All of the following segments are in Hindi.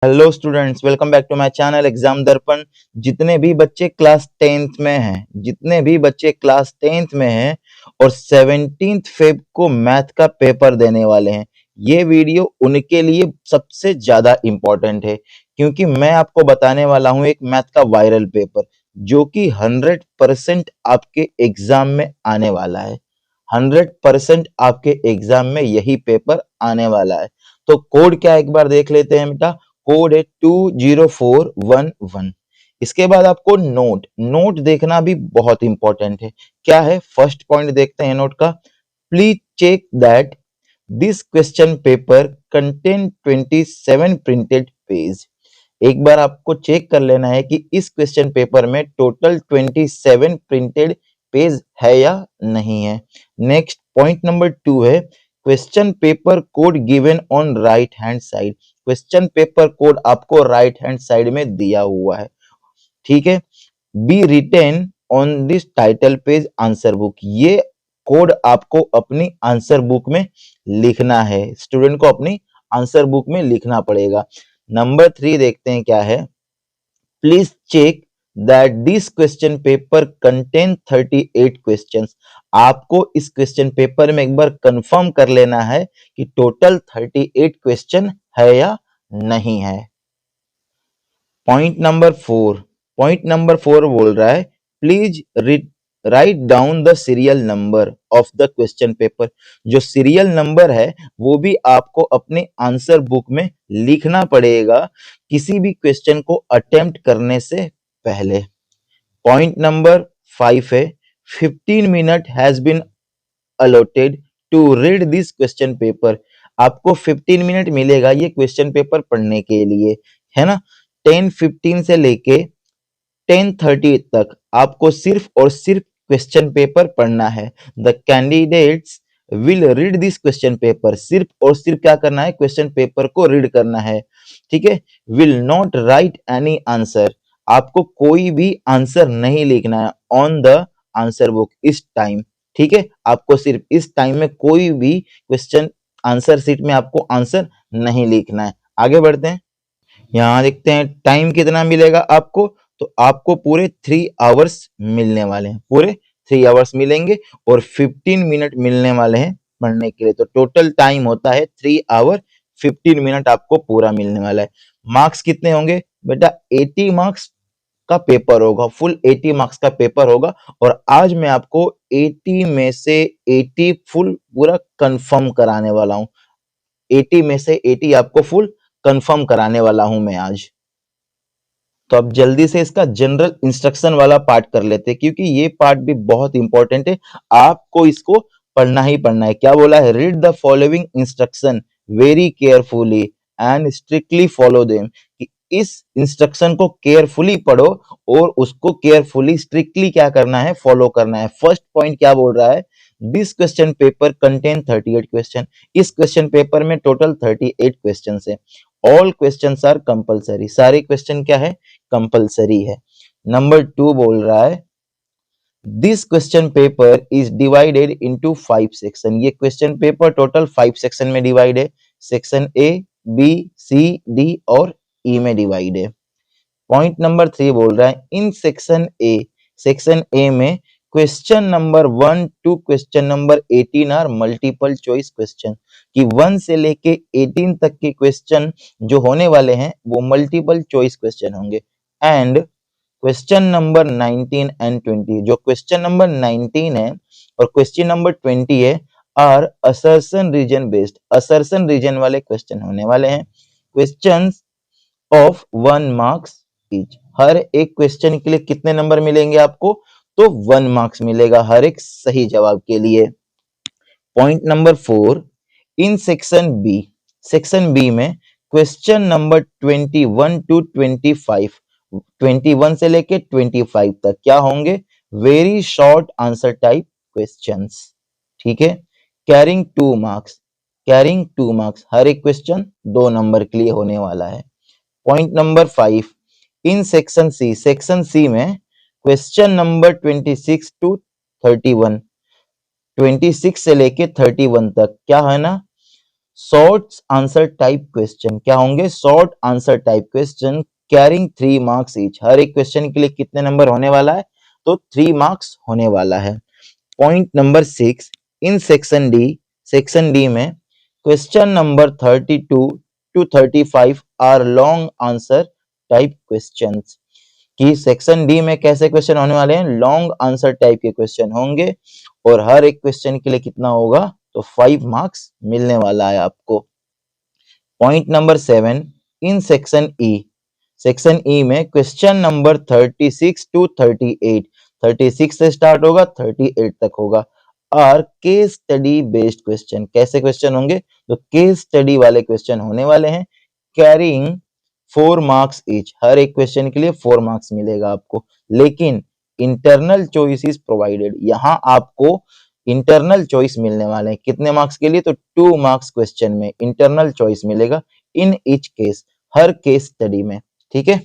Hello students, welcome back to my channel exam Darpan. जितने भी बच्चे क्लास टेंथ में हैं और 17 फेब को मैथ का पेपर देने वाले हैं, ये वीडियो उनके लिए सबसे ज्यादा इम्पोर्टेंट है क्योंकि मैं आपको बताने वाला हूं एक मैथ का वायरल पेपर जो कि 100% आपके एग्जाम में आने वाला है। 100% आपके एग्जाम में यही पेपर आने वाला है। तो कोड क्या है एक बार देख लेते हैं बेटा। कोड है 20411। इसके बाद आपको नोट देखना भी बहुत इंपॉर्टेंट है। क्या है, फर्स्ट पॉइंट देखते हैं नोट का। Please check that this question paper contain 27 printed page. एक बार आपको चेक कर लेना है कि इस क्वेश्चन पेपर में टोटल 27 प्रिंटेड पेज है या नहीं है। नेक्स्ट पॉइंट नंबर 2 है question paper code given on right hand side. Question paper code आपको राइट हैंड साइड में दिया हुआ है, ठीक है। Be written on this title page answer book. ये कोड आपको अपनी आंसर बुक में लिखना है, स्टूडेंट को अपनी आंसर बुक में लिखना पड़ेगा। नंबर 3 देखते हैं क्या है। Please check that this question paper contain 38 questions. आपको इस क्वेश्चन पेपर में एक बार कंफर्म कर लेना है कि टोटल 38 क्वेश्चन है या नहीं है। पॉइंट नंबर 4 बोल रहा है please write down the serial number of the question paper. जो सीरियल नंबर है वो भी आपको अपने आंसर बुक में लिखना पड़ेगा किसी भी क्वेश्चन को अटेम्प्ट करने से पहले। पॉइंट नंबर 5 है 15 minute has been allotted to read this question paper। आपको 15 मिनट मिलेगा ये क्वेश्चन पेपर पढ़ने के लिए, है ना। 10:15 से लेके 10:30 तक आपको सिर्फ और सिर्फ क्वेश्चन पेपर पढ़ना है। The candidates will read this question paper. सिर्फ और सिर्फ क्या करना है, क्वेश्चन पेपर को रीड करना है, ठीक है। Will not right any answer. आपको कोई भी आंसर नहीं लिखना है ऑन द आंसर बुक इस टाइम, ठीक है। आपको सिर्फ इस टाइम में कोई भी क्वेश्चन आंसर शीट में आपको आंसर नहीं लिखना है। आगे बढ़ते हैं, यहाँ देखते हैं टाइम कितना मिलेगा आपको। तो आपको पूरे 3 आवर्स मिलने वाले हैं, पूरे 3 आवर्स मिलेंगे और 15 मिनट मिलने वाले हैं पढ़ने के लिए। तो टोटल टाइम होता है 3 आवर 15 मिनट आपको पूरा मिलने वाला है। मार्क्स कितने होंगे बेटा, 80 मार्क्स का पेपर होगा, फुल 80 मार्क्स का पेपर होगा। और आज मैं आपको 80 में से 80 फुल पूरा कंफर्म कराने वाला हूँ। 80 में से 80 आपको फुल कंफर्म कराने वाला हूं मैं आज। तो अब जल्दी से इसका जनरल इंस्ट्रक्शन वाला पार्ट कर लेते हैं क्योंकि ये पार्ट भी बहुत इंपॉर्टेंट है, आपको इसको पढ़ना ही पढ़ना है। क्या बोला है, read the following instruction very carefully and strictly follow them. इस इंस्ट्रक्शन को केयरफुली पढ़ो और उसको केयरफुली स्ट्रिक्टली क्या करना है, फॉलो करना है। फर्स्ट पॉइंट क्या बोल रहा है, this question paper contain 38 question. इस क्वेश्चन पेपर में टोटल 38 क्वेश्चन है। All questions are compulsory. सारे क्वेश्चन क्या है, कंपलसरी है। नंबर 2 बोल रहा है this question paper is divided into 5 section. ये क्वेश्चन पेपर टोटल 5 सेक्शन में डिवाइड है। Section A, B, C, D और ई में डिवाइड है। पॉइंट नंबर 3 बोल रहा है इन सेक्शन ए में question number 1 to question number 18 are multiple choice question. कि 1 से लेके 18 तक के क्वेश्चन जो होने वाले हैं वो मल्टीपल चॉइस क्वेश्चन होंगे। एंड क्वेश्चन नंबर 19 एंड 20, जो क्वेश्चन नंबर 19 है और क्वेश्चन नंबर 20 है are assertion reason based. Assertion reason वाले क्वेश्चन होने वाले हैं। Questions of 1 marks each. हर एक क्वेश्चन के लिए कितने नंबर मिलेंगे आपको, तो 1 मार्क्स मिलेगा हर एक सही जवाब के लिए। Point number 4 in section B में क्वेश्चन नंबर 21 टू 25, 21 से लेके 25 तक क्या होंगे, very short answer type questions, ठीक है। कैरिंग 2 मार्क्स, हर एक क्वेश्चन 2 नंबर के लिए होने वाला है। Point number 5 in section C में क्वेश्चन नंबर 26 टू 31, 26 से लेके 31 तक क्या है ना, शॉर्ट आंसर टाइप क्वेश्चन क्या होंगे? Short answer type question carrying 3 marks each. हर एक क्वेश्चन के लिए कितने नंबर होने वाला है? तो 3 मार्क्स होने वाला है। Point number 6, in section D में question number 32 to 35 are long answer type questions. कि सेक्शन डी में कैसे क्वेश्चन होने वाले हैं? लॉन्ग आंसर टाइप के क्वेश्चन होंगे और हर एक क्वेश्चन के लिए कितना होगा? तो 5 मार्क्स मिलने वाला है आपको। Point number 7, in section E में क्वेश्चन नंबर 36 टू 38, 36 से स्टार्ट होगा 38 तक होगा। और केस स्टडी बेस्ड क्वेश्चन, कैसे क्वेश्चन होंगे? तो केस स्टडी वाले क्वेश्चन होने वाले हैं, कैरिंग 4 मार्क्स ईच। हर एक क्वेश्चन के लिए 4 मार्क्स मिलेगा आपको, लेकिन इंटरनल चॉइस इज प्रोवाइडेड। यहां आपको इंटरनल चॉइस मिलने वाले हैं कितने मार्क्स के लिए? तो 2 मार्क्स क्वेश्चन में इंटरनल चॉइस मिलेगा इन ईच केस, हर केस स्टडी में। ठीक है।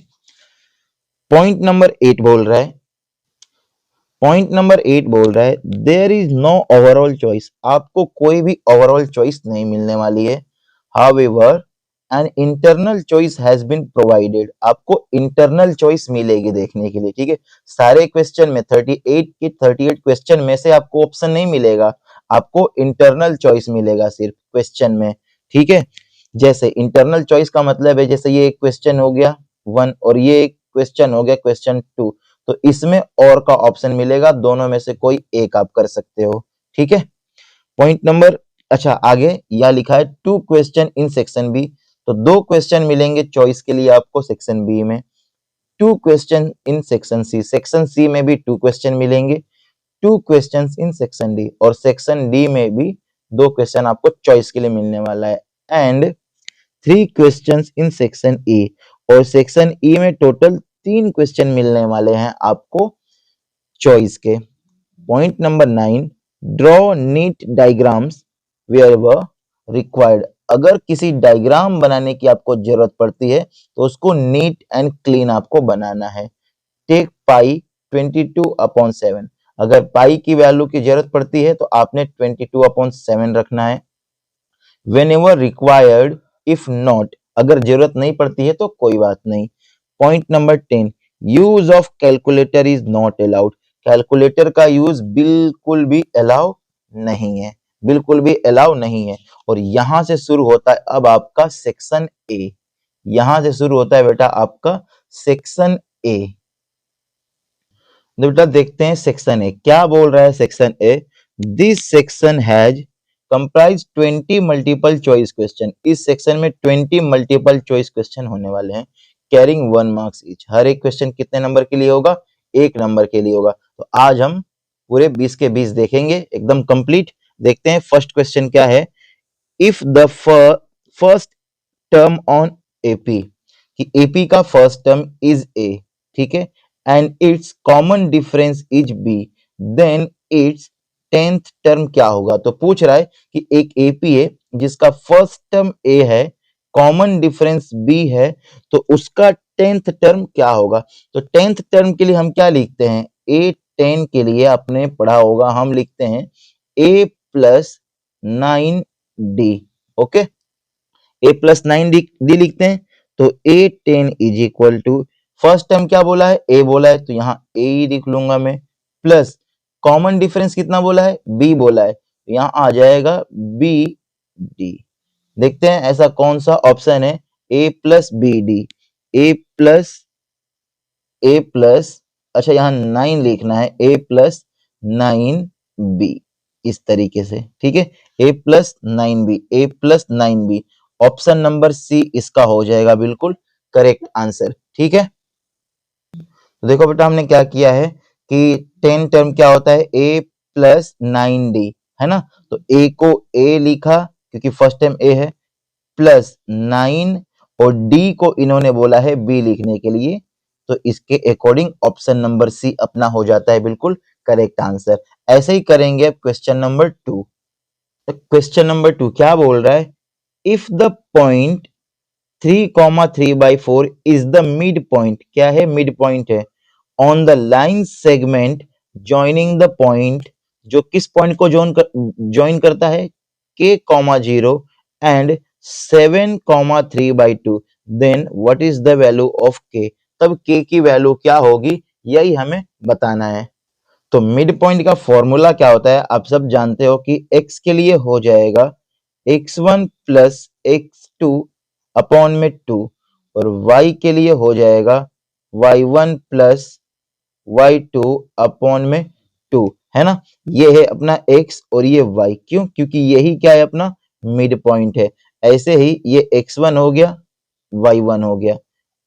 पॉइंट नंबर 8 बोल रहा है, there is no overall choice. आपको कोई भी ओवरऑल चॉइस नहीं मिलने वाली है। However an internal choice has been provided. आपको इंटरनल चॉइस मिलेगी देखने के लिए। ठीक है। सारे क्वेश्चन में 38 के 38 क्वेश्चन में से आपको ऑप्शन नहीं मिलेगा, आपको इंटरनल चॉइस मिलेगा सिर्फ क्वेश्चन में। ठीक है। जैसे इंटरनल चॉइस का मतलब है, जैसे ये एक क्वेश्चन हो गया 1 और ये एक क्वेश्चन हो गया क्वेश्चन 2, तो इसमें और का ऑप्शन मिलेगा, दोनों में से कोई एक आप कर सकते हो। ठीक है। पॉइंट नंबर, अच्छा आगे यह लिखा है 2 क्वेश्चन इन सेक्शन बी, तो 2 क्वेश्चन मिलेंगे चॉइस के लिए आपको सेक्शन बी में। 2 क्वेश्चन इन सेक्शन सी में भी 2 क्वेश्चन मिलेंगे। 2 क्वेश्चन इन सेक्शन डी, और सेक्शन डी में भी 2 क्वेश्चन आपको चॉइस के लिए मिलने वाला है। And 3 questions in section E, और सेक्शन ई में टोटल 3 क्वेश्चन मिलने वाले हैं आपको चॉइस के। Point number 9, draw neat diagrams where required. अगर किसी डायग्राम बनाने की आपको जरूरत पड़ती है तो उसको नीट एंड क्लीन आपको बनाना है। टेक पाई 22/7। अगर पाई की वैल्यू की जरूरत पड़ती है तो आपने 22/7 रखना है। Whenever required, if not, अगर जरूरत नहीं पड़ती है तो कोई बात नहीं। Point number 10, use of calculator is not allowed. Calculator का यूज बिल्कुल भी अलाउ नहीं है, बिल्कुल भी अलाउ नहीं है। और यहां से शुरू होता है अब आपका सेक्शन ए, यहां से शुरू होता है बेटा आपका सेक्शन ए। बेटा देखते हैं सेक्शन ए क्या बोल रहा है। Section A, this section has comprise 20 multiple choice question. इस सेक्शन में 20 मल्टीपल चॉइस क्वेश्चन होने वाले हैं, कैरिंग 1 मार्क्स ईच। हर एक क्वेश्चन कितने नंबर के लिए होगा? 1 नंबर के लिए होगा। तो आज हम पूरे 20 के 20 देखेंगे एकदम कंप्लीट। देखते हैं फर्स्ट क्वेश्चन क्या है। If the first term on AP, कि एपी का फर्स्ट टर्म इज ए, ठीक है, and its common difference is B, then its 10th term क्या होगा? तो पूछ रहा है कि एक एपी है जिसका फर्स्ट टर्म ए है, कॉमन डिफरेंस बी है, तो उसका 10th टर्म क्या होगा? तो 10th टर्म के लिए हम क्या लिखते हैं? A10 के लिए आपने पढ़ा होगा, हम लिखते हैं a plus 9d। Okay, a plus 9d लिखते हैं। तो A10 is equal to, first term क्या बोला है? a बोला है, तो यहाँ a ही लिख लूंगा मैं, प्लस कॉमन डिफरेंस कितना बोला है? b बोला है, तो यहाँ आ जाएगा bd। देखते हैं ऐसा कौन सा ऑप्शन है a plus B D. A plus, अच्छा यहाँ 9 लिखना है, a प्लस 9b, इस तरीके से। ठीक है, a plus 9b, a plus 9b, option number C इसका हो जाएगा बिल्कुल करेक्ट आंसर। ठीक है, तो देखो बेटा हमने क्या किया है कि 10 टर्म क्या होता है? a प्लस 9d, है ना। तो a को a लिखा क्योंकि फर्स्ट टर्म a है, प्लस 9, और d को इन्होंने बोला है b लिखने के लिए, तो इसके अकॉर्डिंग ऑप्शन नंबर सी अपना हो जाता है बिल्कुल करेक्ट आंसर। ऐसे ही करेंगे अब क्वेश्चन नंबर 2। क्वेश्चन नंबर 2 क्या बोल रहा है? If the point 3,3/4 is the mid point, क्या है? मिड पॉइंट है, on the line segment joining the point, जो किस पॉइंट को ज्वाइन करता है? k, 0 and 7,3/2, then what is the value of k। तब k की वैल्यू क्या होगी यही हमें बताना है। तो मिड पॉइंट का फॉर्मूला क्या होता है आप सब जानते हो कि x के लिए हो जाएगा x1 प्लस x2 अपॉन में 2, और y के लिए हो जाएगा y1 प्लस y2 अपॉन में 2, है ना। ये है अपना x और ये y, क्यों? क्योंकि यही क्या है अपना मिड पॉइंट है। ऐसे ही ये x1 हो गया, y1 हो गया,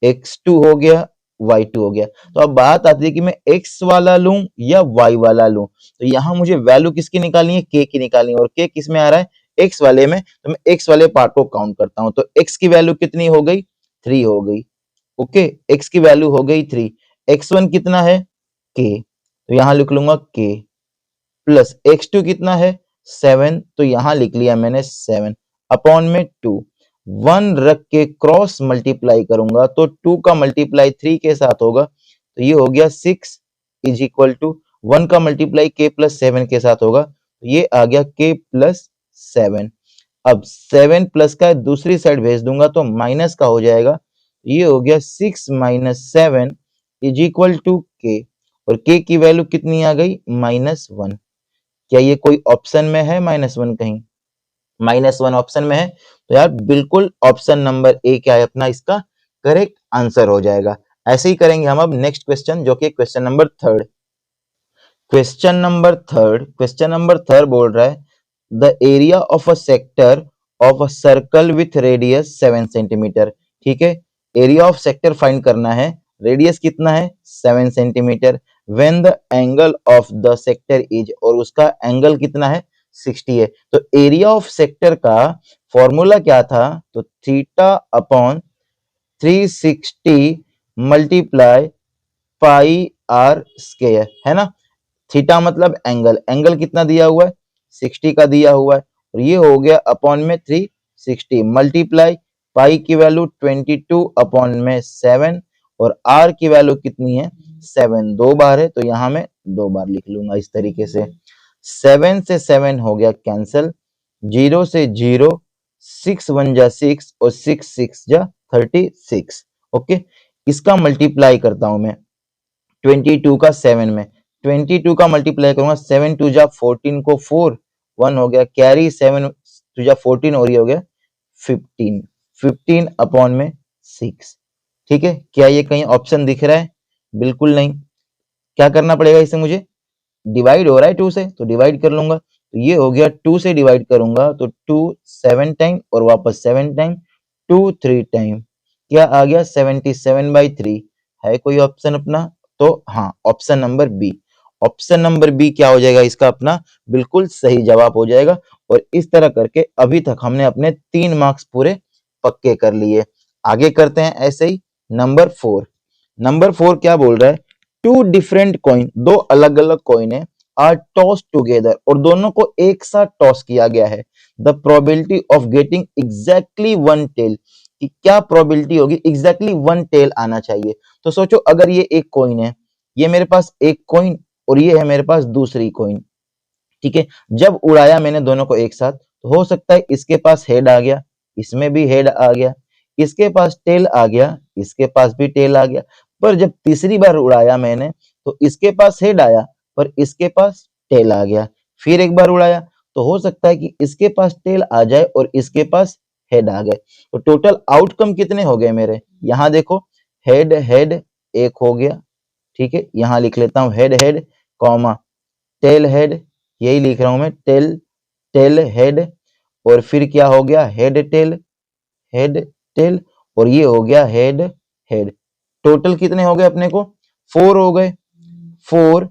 x2 हो गया, y2 हो गया। तो अब बात आती है कि मैं x वाला लूं या y वाला लूं। तो यहाँ मुझे वैल्यू किसकी निकालनी है? k की निकालनी है, और k किस में आ रहा है? x वाले में। तो मैं x वाले पार्ट को काउंट करता हूं। तो x की वैल्यू कितनी हो गई? 3 हो गई। ओके, x की वैल्यू हो गई 3। x1 कितना है? k, तो यहां लिख लूंगा k, प्लस x2 कितना है? 7, तो यहां लिख लिया मैंने 7 अपॉन में 2। 1 रख के क्रॉस मल्टीप्लाई करूंगा तो 2 का मल्टीप्लाई 3 के साथ होगा, तो ये हो गया 6 इज इक्वल टू 1 का मल्टीप्लाई k प्लस 7 के साथ होगा, तो ये आ गया k प्लस 7। अब 7 प्लस का दूसरी साइड भेज दूंगा तो माइनस का हो जाएगा, ये हो गया 6 minus 7 is equal to k, और k की वैल्यू कितनी आ गई? -1। क्या ये कोई ऑप्शन में है -1? कहीं -1 ऑप्शन में है तो यार बिल्कुल ऑप्शन नंबर ए क्या है अपना इसका करेक्ट आंसर हो जाएगा। ऐसे ही करेंगे हम अब नेक्स्ट क्वेश्चन, जो कि question number third. Question number third बोल रहा है the area of a sector of a circle with radius 7 centimetre. ठीक है, एरिया ऑफ सेक्टर फाइंड करना है, रेडियस कितना है? 7 centimetre. When the angle of the sector is, और उसका एंगल कितना है? 60 है। तो एरिया ऑफ सेक्टर का फॉर्मूला क्या था? तो theta upon 360 multiply pi R square, है ना। थीटा मतलब एंगल, एंगल कितना दिया हुआ है? 60 का दिया हुआ है, और ये हो गया अपॉन में 360 मल्टीप्लाई पाई की वैल्यू 22 अपॉन में 7, और आर की वैल्यू कितनी है? 7 दो बार है, तो यहाँ मैं 2 बार लिख लूंगा इस तरीके से। 7 से 7 हो गया कैंसल, 0 से 0, 6 1 जा 6 और 6 6 जा 36। ओके, इसका मल्टीप्लाई करता हूं मैं 22 का 7 में, 22 का मल्टीप्लाई करूंगा 7 2 जा 14 को 4, 1 हो गया कैरी, 7 2 जा 14 और ये हो गया 15, 15 अपॉन में 6। ठीक है, क्या ये कहीं ऑप्शन दिख रहा है? बिल्कुल नहीं। क्या करना पड़ेगा इसे मुझे? डिवाइड हो रहा है 2 से, तो डिवाइड कर लूंगा, तो ये हो गया 2 से डिवाइड करूंगा तो 2 7 टाइम और वापस 7 टाइम, 2 3 टाइम, क्या आ गया? 77/3। है कोई ऑप्शन अपना? तो हाँ, option number B. Option number B क्या हो जाएगा इसका अपना बिल्कुल सही जवाब हो जाएगा। और इस तरह करके अभी तक हमने अपने 3 मार्क्स पूरे पक्के कर लिए। आगे करते हैं ऐसे ही। नंबर 4, नंबर 4 क्या बोल रहा है? टू डिफरेंट कॉइन, दो अलग अलग कॉइन है, आर टॉस टुगेदर, और दोनों को एक साथ टॉस किया गया है। The probability of getting exactly one tail, कि क्या प्रोबेबिलिटी होगी एग्जैक्टली वन टेल आना चाहिए। तो सोचो अगर ये एक कॉइन है, ये मेरे पास एक कॉइन और ये है मेरे पास दूसरी कॉइन। ठीक है, जब उड़ाया मैंने दोनों को एक साथ, तो हो सकता है इसके पास हेड आ गया, इसमें भी हेड आ गया, इसके पास टेल आ गया, इसके पास भी टेल आ गया। पर जब तीसरी बार उड़ाया मैंने तो इसके पास हेड आया पर इसके पास टेल आ गया। फिर एक बार उड़ाया तो हो सकता है कि इसके पास टेल आ जाए और इसके पास हेड आ गए। तो टोटल आउटकम कितने हो गए मेरे? यहाँ देखो, हेड हेड एक हो गया। ठीक है, यहाँ लिख लेता हूँ head head comma tail head, यही लिख रहा हूं मैं, टेल टेल हेड, और फिर क्या हो गया? हेड टेल, हेड टेल, और ये हो गया हेड हेड। टोटल कितने हो गए अपने को? 4 हो गए, 4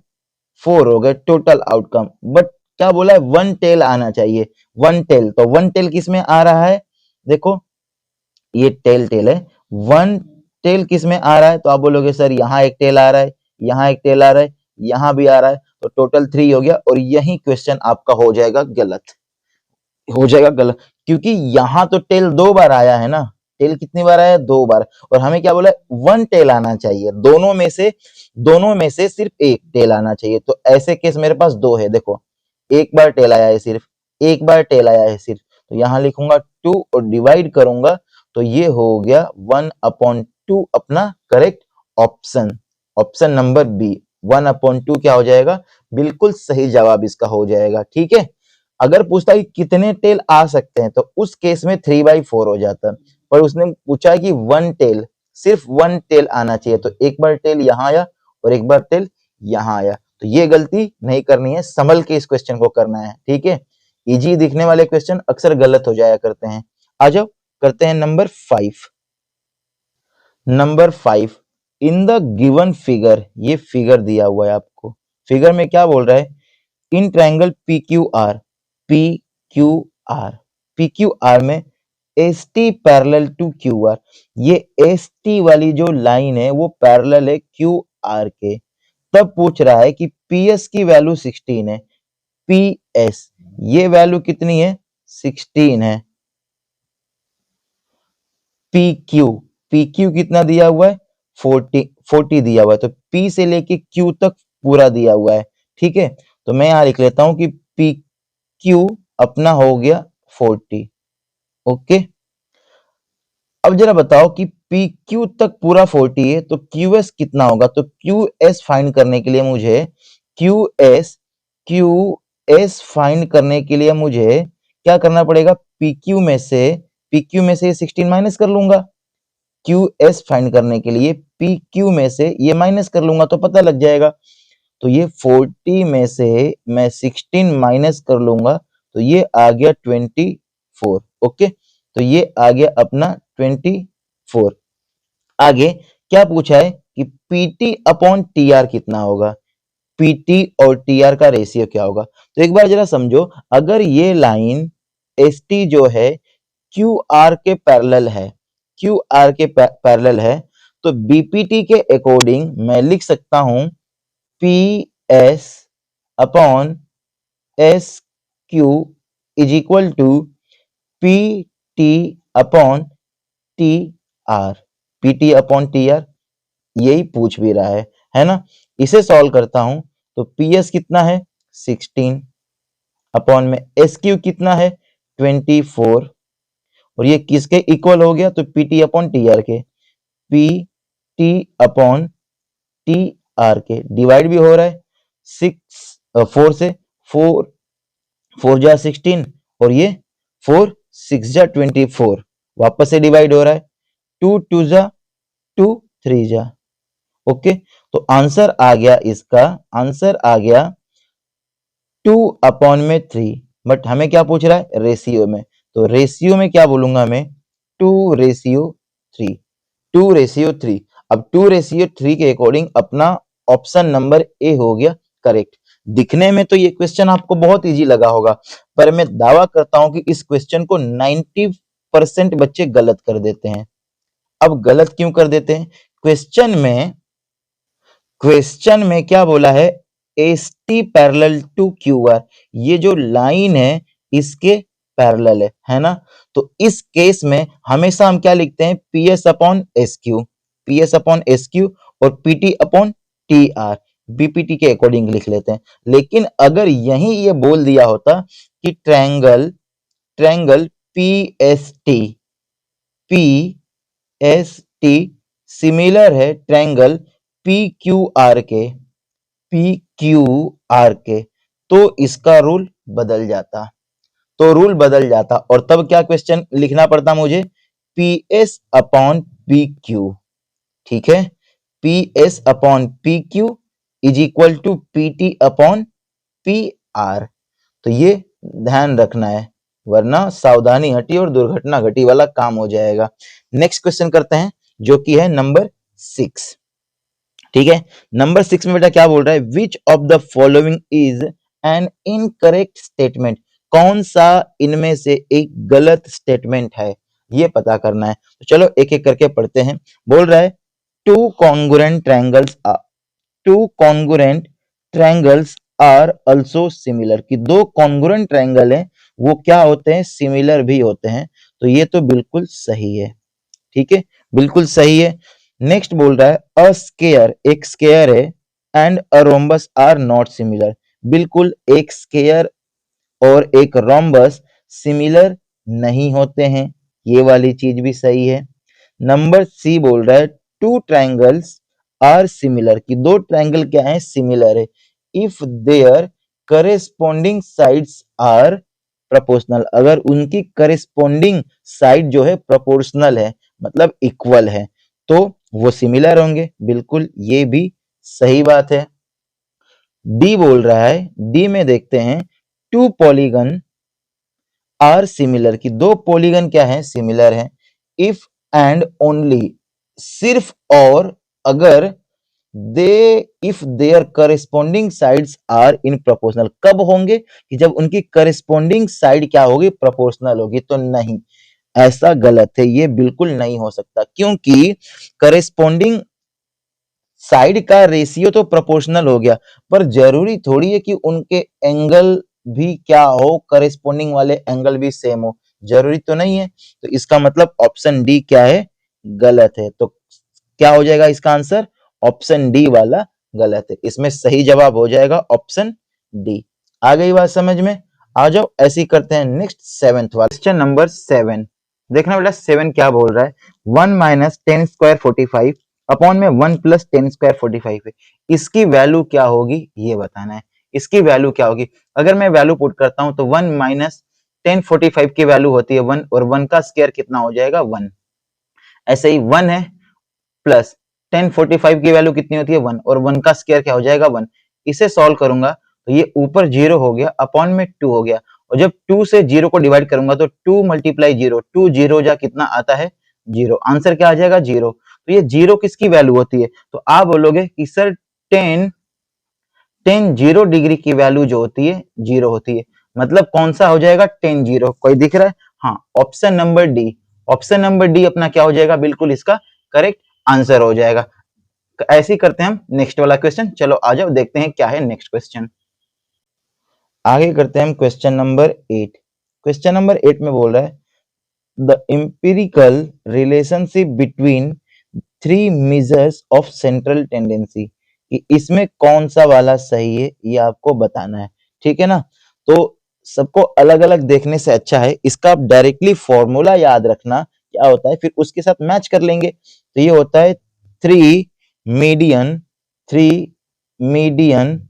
4 हो गए टोटल आउटकम। बट क्या बोला है? वन टेल आना चाहिए, वन टेल। तो वन टेल किस में आ रहा है? देखो, ये टेल टेल है, वन टेल किस में आ रहा है? तो आप बोलोगे सर यहाँ एक टेल आ रहा है, यहाँ एक टेल आ रहा है, यहाँ भी आ रहा है, तो टोटल 3 हो गया। और यही क्वेश्चन आपका हो जाएगा गलत, हो जाएगा गलत, क्योंकि यहाँ तो टेल 2 बार आया है ना। टेल कितनी बार आया? 2 बार। और हमें क्या बोला है? वन टेल आना चाहिए, दोनों में से सिर्फ एक टेल आना चाहिए। तो ऐसे केस मेरे पास 2 है। देखो, एक बार टेल आया है सिर्फ, एक बार टेल आया है सिर्फ, तो यहाँ लिखूंगा 2 और डिवाइड करूंगा तो ये हो गया 1/2 अपना correct option, option number B 1/2 क्या हो जाएगा, बिल्कुल सही जवाब इसका हो जाएगा। ठीक है, अगर पूछता है कि कितने टेल आ सकते हैं तो उस केस में 3/4 हो जाता, पर उसने पूछा है कि 1 टेल, सिर्फ 1 टेल आना चाहिए, तो एक बार टेल यहाँ आया और एक बार टेल यहाँ आया, तो ये गलती नहीं करनी है, संभल के इस क्वेश्चन को करना है। ठीक है, इजी दिखने वाले क्वेश्चन अक्सर गलत हो जाया करते हैं। आ जाओ करते हैं number 5। Number 5, in the given figure, ये फिगर दिया हुआ है आपको, फिगर में क्या बोल रहा है, in triangle P Q R, P Q R, P Q R में S T parallel to Q R, ये एस टी वाली जो लाइन है वो पैरेलल है क्यू आर के, तब पूछ रहा है कि पी एस की वैल्यू 16 है, पी एस ये वैल्यू कितनी है, 16 है, पी क्यू, पी क्यू कितना दिया हुआ है, 40 दिया हुआ है, तो पी से लेके क्यू तक पूरा दिया हुआ है। ठीक है, तो मैं यहां लिख लेता हूं कि पी क्यू अपना हो गया 40। ओके, अब जरा बताओ कि पी क्यू तक पूरा 40 है तो क्यू एस कितना होगा, तो क्यू एस फाइंड करने के लिए मुझे क्यू एस फाइंड करने के लिए मुझे क्या करना पड़ेगा, पी क्यू में से 16 माइनस कर लूंगा, क्यू एस फाइंड करने के लिए पी क्यू में से ये माइनस कर लूंगा तो पता लग जाएगा, तो ये 40 में से मैं 16 माइनस कर लूंगा तो ये आ गया 24। ओके, तो ये आ गया अपना 24। आगे क्या पूछा है कि पीटी अपॉन टी आर कितना होगा, पीटी और टी आर का रेशियो क्या होगा, तो एक बार जरा समझो, अगर ये लाइन एस टी जो है क्यू आर के पैरेलल है, क्यू आर के पैरेलल है, तो बीपीटी के अकॉर्डिंग मैं लिख सकता हूं P S upon S Q is equal to P T upon T R, P T upon T R, यही पूछ भी रहा है ना। इसे सॉल्व करता हूं तो पी एस कितना है 16 अपॉन में एस क्यू कितना है 24, और ये किसके इक्वल हो गया, तो P T upon T R के, P T upon T R के डिवाइड भी हो रहा है 4 से, 4 जा 16 और ये 4 6 जा 24, वापस से डिवाइड हो रहा है 2 2 जा 2 3 जा। ओके, तो आंसर आ गया, इसका आंसर आ गया 2 अपॉन में 3, बट हमें क्या पूछ रहा है रेशियो में, तो रेशियो में क्या बोलूंगा मैं 2:3, 2:3। अब 2:3 के अकॉर्डिंग अपना ऑप्शन नंबर ए हो गया करेक्ट। दिखने में तो ये क्वेश्चन आपको बहुत इजी लगा होगा, पर मैं दावा करता हूं कि इस क्वेश्चन को 90% बच्चे गलत कर देते हैं। अब गलत क्यों कर देते हैं, क्वेश्चन में क्या बोला है, S T parallel to Q R, ये जो लाइन है इसके पैरेलल है ना, तो इस केस में हमेशा हम क्या लिखते हैं P S upon S Q, P S upon S Q और PT upon T R, BPT के अकॉर्डिंग लिख लेते हैं। लेकिन अगर यही ये बोल दिया होता कि triangle triangle P S T similar है ट्रायंगल पी क्यू आर के, पी क्यू आर के, तो इसका रूल बदल जाता, तो रूल बदल जाता और तब क्या क्वेश्चन लिखना पड़ता मुझे, P S upon P Q. ठीक है, P S upon P Q is equal to P T upon P R, तो ये ध्यान रखना है, वरना सावधानी हटी और दुर्घटना घटी वाला काम हो जाएगा। नेक्स्ट क्वेश्चन करते हैं जो कि है नंबर 6। ठीक है, नंबर 6 में बेटा क्या बोल रहा है, which of the following is an incorrect statement, कौन सा इनमें से एक गलत स्टेटमेंट है, ये पता करना है। तो चलो एक एक करके पढ़ते हैं। बोल रहा है two congruent triangles are also similar, कि दो कॉन्ग्रुएंट ट्रायंगल हैं वो क्या होते हैं, सिमिलर भी होते हैं, तो ये तो बिल्कुल सही है। ठीक है, बिल्कुल सही है। नेक्स्ट बोल रहा है अ स्क्वायर, एक स्क्वायर है, and a rhombus are not similar, बिल्कुल एक स्क्वायर और एक रोम्बस सिमिलर नहीं होते हैं, ये वाली चीज भी सही है। नंबर सी बोल रहा है टू ट्रायंगल्स आर सिमिलर, कि दो ट्रायंगल क्या है, सिमिलर है, if their corresponding sides are proportional, अगर उनकी करेस्पॉन्डिंग साइड जो है प्रोपोर्शनल है, मतलब इक्वल है, तो वो सिमिलर होंगे। बिल्कुल, ये भी सही बात है। डी बोल रहा है, डी में देखते हैं टू पॉलीगन आर सिमिलर, की दो पॉलीगन क्या है, सिमिलर है, इफ एंड ओनली, सिर्फ और अगर they if their corresponding sides are in proportional, कब होंगे, कि जब उनकी करेस्पॉन्डिंग साइड क्या होगी, प्रोपोर्शनल होगी। तो नहीं, ऐसा गलत है, ये बिल्कुल नहीं हो सकता, क्योंकि करेस्पॉन्डिंग साइड का रेशियो तो प्रोपोर्शनल हो गया, पर जरूरी थोड़ी है कि उनके एंगल भी क्या हो, करेस्पॉन्डिंग वाले एंगल भी सेम हो, जरूरी तो नहीं है। तो इसका मतलब ऑप्शन डी क्या है, गलत है। तो क्या हो जाएगा इसका आंसर, ऑप्शन डी वाला गलत है। इसमें सही जवाब हो जाएगा ऑप्शन डी। आ गई बात समझ में? आ जाओ, ऐसे ही करते हैं नेक्स्ट सेवेंथ वाला क्वेश्चन नंबर 7। देखना बेटा 7 क्या बोल रहा है, 1 माइनस 10 स्क्वायर 45 अपॉन में 1 प्लस 10 स्क्वायर 45 है, इसकी वैल्यू क्या होगी, ये बताना है। इसकी वैल्यू क्या होगी, अगर मैं वैल्यू पुट करता हूं तो 1 माइनस 1045 की वैल्यू होती है 1, और 1 का स्क्वायर कितना हो जाएगा 1। ऐसे ही 1 है प्लस 1045 की वैल्यू कितनी होती है 1, और 1 का स्क्वायर क्या हो जाएगा 1। इसे सॉल्व करूंगा तो ये ऊपर 0 हो गया, अपॉन में 2 हो गया, और जब 2 से 0 को डिवाइड करूंगा तो 2 मल्टीप्लाई 0, 2 0 जा कितना आता है 0, आंसर क्या आ जाएगा 0। तो ये 0 किसकी वैल्यू होती है, तो आप बोलोगे कि सर 10 10 0 डिग्री की वैल्यू जो होती है 0 होती है, मतलब कौन सा हो जाएगा 10 0, कोई दिख रहा है? हाँ, option number D, option number D अपना क्या हो जाएगा, बिल्कुल इसका करेक्ट आंसर हो जाएगा। ऐसे ही करते हैं हम नेक्स्ट वाला क्वेश्चन, चलो आ जाओ देखते हैं क्या है नेक्स्ट क्वेश्चन। आगे करते हैं हम क्वेश्चन नंबर 8। क्वेश्चन नंबर 8 में बोल रहा है the empirical relationship between three measures of central tendency, कि इसमें कौन सा वाला सही है ये आपको बताना है, ठीक है ना। तो सबको अलग अलग देखने से अच्छा है इसका आप डायरेक्टली फॉर्मूला याद रखना क्या होता है, फिर उसके साथ मैच कर लेंगे। तो ये होता है three median, three median,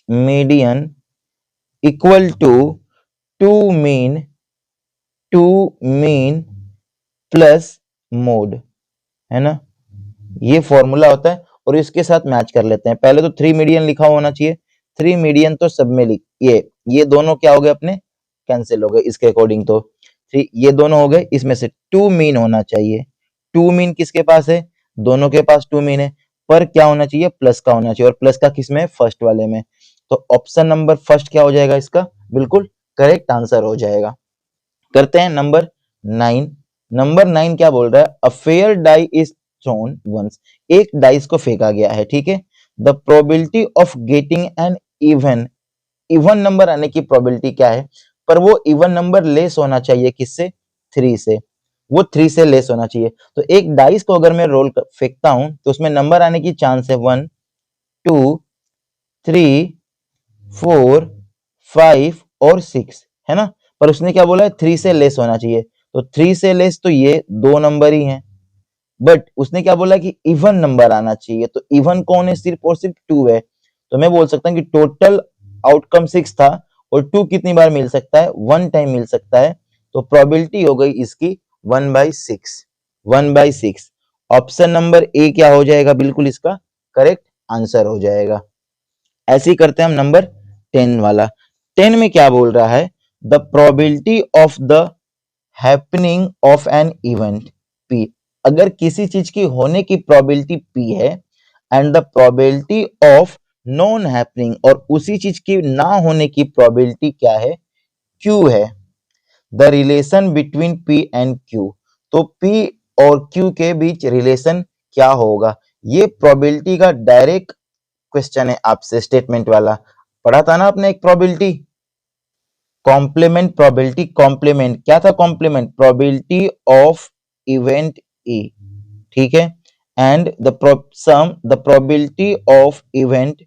median equal to two mean, two mean plus mode, है ना, ये फॉर्मूला होता है। और इसके साथ मैच कर लेते हैं, पहले तो थ्री मीडियन लिखा होना चाहिए, थ्री मीडियन तो सब में लिख, ये दोनों क्या हो गए अपने, कैंसिल हो गए इसके अकॉर्डिंग। तो थ्री ये दोनों हो गए, इसमें से टू मीन होना चाहिए, टू मीन किसके पास है, दोनों के पास टू मीन है, पर क्या होना चाहिए, प्लस का होना चाहिए, और प्लस का किस में, फर्स्ट वाले में। तो ऑप्शन नंबर फर्स्ट क्या हो जाएगा इसका, बिल्कुल करेक्ट आंसर हो जाएगा। करते हैं नंबर 9। नंबर 9 क्या बोल रहा है, a fair die is thrown once, एक डाइस को फेंका गया है, ठीक है। The probability of getting an even, even number आने की प्रोबेबिलिटी क्या है, पर वो इवन नंबर लेस होना चाहिए किससे, 3 से, वो 3 से लेस होना चाहिए। तो एक डाइस को अगर मैं रोल फेंकता हूं तो उसमें नंबर आने की चांस है 1 2 3 4 5 और 6, है ना। पर उसने क्या बोला है, 3 से लेस होना चाहिए, तो 3 से लेस तो ये दो नंबर ही हैं, बट उसने क्या बोला कि इवन नंबर आना चाहिए, तो इवन कौन है, सिर्फ और सिर्फ 2 है। तो मैं बोल सकता हूँ कि टोटल आउटकम 6 था, और 2 कितनी बार मिल सकता है, 1 टाइम मिल सकता है। तो प्रोबेबिलिटी हो गई इसकी 1/6, 1/6। ऑप्शन नंबर ए क्या हो जाएगा, बिल्कुल इसका करेक्ट आंसर हो जाएगा। ऐसे ही करते हैं हम नंबर 10 वाला। 10 में क्या बोल रहा है, the probability of the happening of an event P, अगर किसी चीज की होने की प्रोबेबिलिटी पी है, and the probability of non happening, और उसी चीज की ना होने की प्रोबेबिलिटी क्या है, क्यू है, the relation between P and Q, तो पी और क्यू के बीच रिलेशन क्या होगा, ये प्रोबेबिलिटी का डायरेक्ट क्वेश्चन है आपसे, स्टेटमेंट वाला पढ़ा था ना आपने एक प्रोबेबिलिटी, कॉम्प्लीमेंट प्रोबेबिलिटी, कॉम्प्लीमेंट क्या था, complement probability of event E, ठीक है, and the sum the probability of event